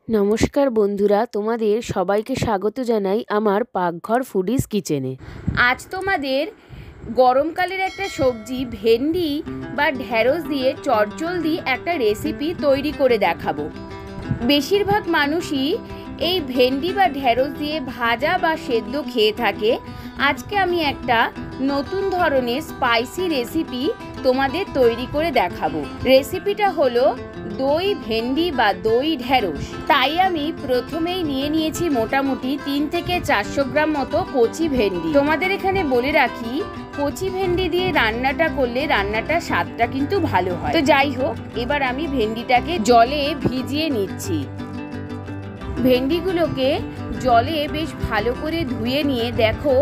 নমস্কার বন্ধুরা, তোমাদের সবাইকে স্বাগত জানাই আমার পাকঘর ফুডিজ কিচেনে। আজ তোমাদের গরমকালের একটা সবজি ভেন্ডি বা ঢ্যাঁড়স দিয়ে চটজলদি একটা রেসিপি তৈরি করে দেখাবো। বেশিরভাগ মানুষই এই ভেন্ডি বা ঢ্যাঁড়স দিয়ে ভাজা বা সেদ্ধ খেয়ে থাকে। আজকে আমি একটা নতুন ধরনের স্পাইসি রেসিপি তোমাদের তৈরি করে দেখাবো। রেসিপিটা হলো দই ভেন্ডি বা দই ঢ্যাঁড়স। তাই আমি প্রথমেই নিয়েছি মোটামুটি 3 থেকে 400 গ্রাম মতো কচি ভেন্ডি। তোমাদের এখানে বলে রাখি, কচি ভেন্ডি দিয়ে রান্নাটা করলে রান্নাটা স্বাদটা কিন্তু ভালো হয়। তো যাই হোক, এবার আমি ভেন্ডিটাকে জলে ভিজিয়ে নিচ্ছি। ভেন্ডিগুলোকে জলে বেশ ভালো করে ধুয়ে নিয়ে দেখো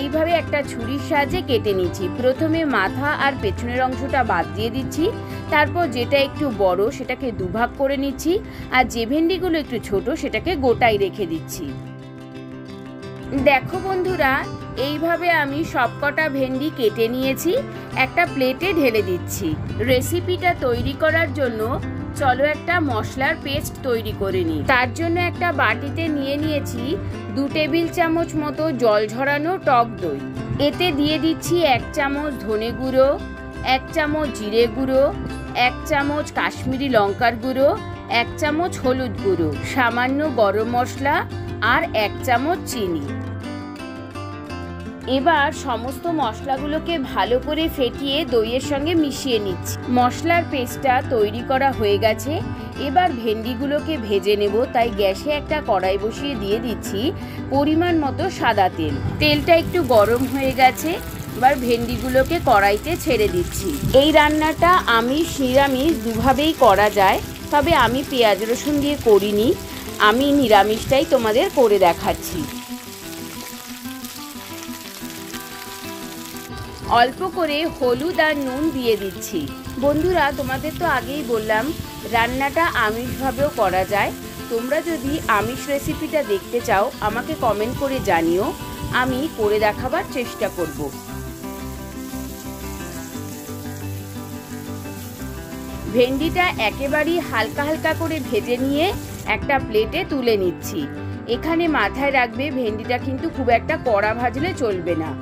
এইভাবে একটা ছুরির সাহায্যে কেটে নিচ্ছি। প্রথমে মাথা আর পেছনের অংশটা বাদ দিয়ে দিচ্ছি, তারপর যেটা একটু বড় সেটাকে দুভাগ করে নিচ্ছি, আর যে ভেন্ডিগুলো একটু ছোট সেটাকে গোটাই রেখে দিচ্ছি। দেখো বন্ধুরা, এইভাবে আমি সবকটা ভেন্ডি কেটে নিয়েছি, একটা প্লেটে ঢেলে দিচ্ছি। রেসিপিটা তৈরি করার জন্য চলো একটা মশলার পেস্ট তৈরি করে নিই। তার জন্য একটা বাটিতে নিয়েছি 2 টেবিল চামচ মতো জল ঝরানো টক দই। এতে দিয়ে দিচ্ছি 1 চামচ ধনে গুঁড়ো, 1 চামচ জিরে গুঁড়ো, 1 চামচ কাশ্মীরি লঙ্কার গুঁড়ো, 1 চামচ হলুদ গুঁড়ো, সামান্য গরম মশলা আর 1 চামচ চিনি। এবার সমস্ত মশলাগুলোকে ভালো করে ফেটিয়ে দইয়ের সঙ্গে মিশিয়ে নিচ্ছি। মশলার পেস্টটা তৈরি করা হয়ে গেছে। এবার ভেন্ডিগুলোকে ভেজে নেব, তাই গ্যাসে একটা কড়াই বসিয়ে দিয়ে দিচ্ছি পরিমাণ মতো সাদা তেল। তেলটা একটু গরম হয়ে গেছে, এবার ভেন্ডিগুলোকে কড়াইতে ছেড়ে দিচ্ছি। এই রান্নাটা আমিষ নিরামিষ দুভাবেই করা যায়, তবে আমি পেঁয়াজ রসুন দিয়ে করিনি, আমি নিরামিষটাই তোমাদের করে দেখাচ্ছি। অল্প করে হলুদ আর নুন দিয়ে দিচ্ছি। বন্ধুরা, তোমাদের তো আগেই বললাম রান্নাটা আমিষভাবেও করা যায়। তোমরা যদি আমিষ রেসিপিটা দেখতে চাও আমাকে কমেন্ট করে জানিও, আমি করে দেখাবার চেষ্টা করব। ভেন্ডিটা একেবারেই হালকা হালকা করে ভেজে নিয়ে একটা প্লেটে তুলে নিচ্ছি। এখানে মাথায় রাখবে, ভেন্ডিটা কিন্তু খুব একটা কড়া ভাজলে চলবে না।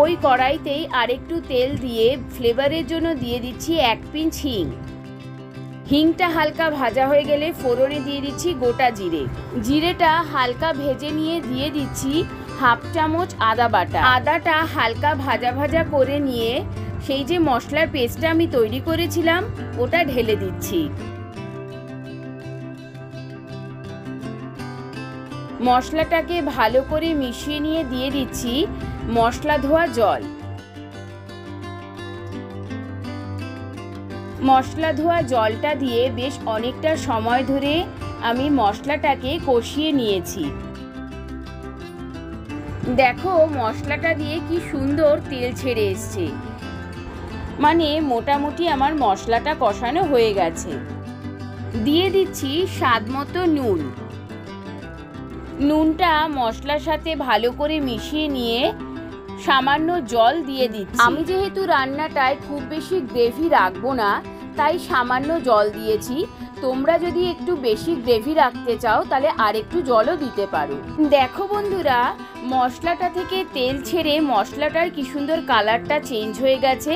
ওই কড়াইতেই আরেকটু তেল দিয়ে ফ্লেভারের জন্য দিয়ে দিচ্ছি 1 পিঞ্চ হিং। হিংটা হালকা ভাজা হয়ে গেলে ফোড়নে দিয়ে দিচ্ছি গোটা জিরে। জিরেটা হালকা ভেজে নিয়ে দিয়ে দিচ্ছি 1/2 চামচ আদা বাটা। আদাটা হালকা ভাজা ভাজা করে নিয়ে সেই যে মশলার পেস্টটা আমি তৈরি করেছিলাম ওটা ঢেলে দিচ্ছি। মশলাটাকে ভালো করে মিশিয়ে নিয়ে দিয়ে দিচ্ছি মশলা ধোয়া জল। মশলা ধোয়া জলটা দিয়ে বেশ অনেকটা সময় ধরে আমি মশলাটাকে কষিয়ে নিয়েছি। দেখো মশলাটা দিয়ে কি সুন্দর তেল ছেড়ে এসছে, মানে মোটামুটি আমার মশলাটা কষানো হয়ে গেছে। দিয়ে দিচ্ছি স্বাদ মতো নুন। নুনটা মশলার সাথে ভালো করে মিশিয়ে নিয়ে সামান্য জল দিয়ে দিচ্ছি। আমি যেহেতু রান্নাটায় খুব বেশি গ্রেভি রাখবো না, তাই সামান্য জল দিয়েছি। তোমরা যদি একটু বেশি গ্রেভি রাখতে চাও তাহলে আরেকটু জলও দিতে পারো। দেখো বন্ধুরা, মশলাটা থেকে তেল ছেড়ে মশলাটার কি সুন্দর কালারটা চেঞ্জ হয়ে গেছে।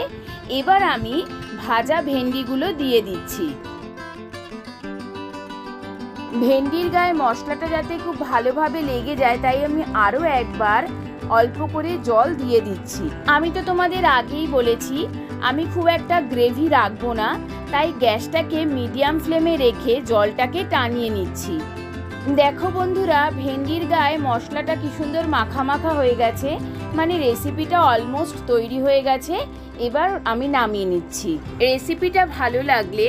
এবার আমি ভাজা ভেন্ডিগুলো দিয়ে দিচ্ছি। ভেন্ডির গায়ে মশলাটা যাতে খুব ভালোভাবে লেগে যায় তাই আমি আরও একবার অল্প করে জল দিয়ে দিচ্ছি। আমি তো তোমাদের আগেই বলেছি আমি খুব একটা গ্রেভি রাখবো না, তাই গ্যাসটাকে মিডিয়াম ফ্লেমে রেখে জলটাকে টানিয়ে নিচ্ছি। দেখো বন্ধুরা, ভেন্ডির গায়ে মশলাটা কি সুন্দর মাখা মাখা হয়ে গেছে, মানে রেসিপিটা অলমোস্ট তৈরি হয়ে গেছে। এবার আমি নামিয়ে নিচ্ছি। রেসিপিটা ভালো লাগলে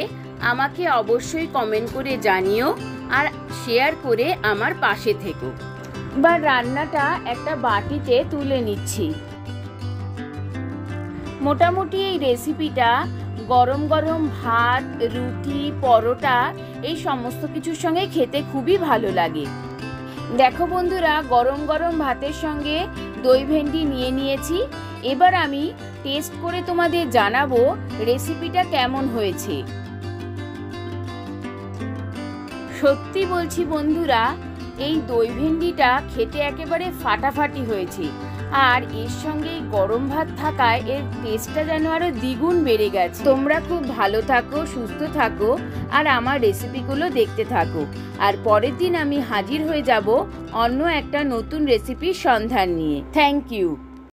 আমাকে অবশ্যই কমেন্ট করে জানিও আর শেয়ার করে আমার পাশে থেকো। এবার রান্নাটা একটা বাটিতে তুলে নিচ্ছি। মোটামুটি এই রেসিপিটা গরম গরম ভাত, রুটি, পরোটা এই সমস্ত কিছুর সঙ্গে খেতে খুবই ভালো লাগে। দেখো বন্ধুরা, গরম গরম ভাতের সঙ্গে দই ভেন্ডি নিয়েছি। এবার আমি টেস্ট করে তোমাদের জানাবো রেসিপিটা কেমন হয়েছে। সত্যি বলছি বন্ধুরা, এই দই ভেন্ডিটা খেতে একেবারে ফাটাফাটি হয়েছে, আর এর সঙ্গে গরম ভাত থাকায় এর টেস্টটা যেন আরো দ্বিগুণ বেড়ে গেছে। তোমরা খুব ভালো থাকো, সুস্থ থাকো, আর আমার রেসিপিগুলো দেখতে থাকো। আর পরের দিন আমি হাজির হয়ে যাব অন্য একটা নতুন রেসিপির সন্ধান নিয়ে। Thank you.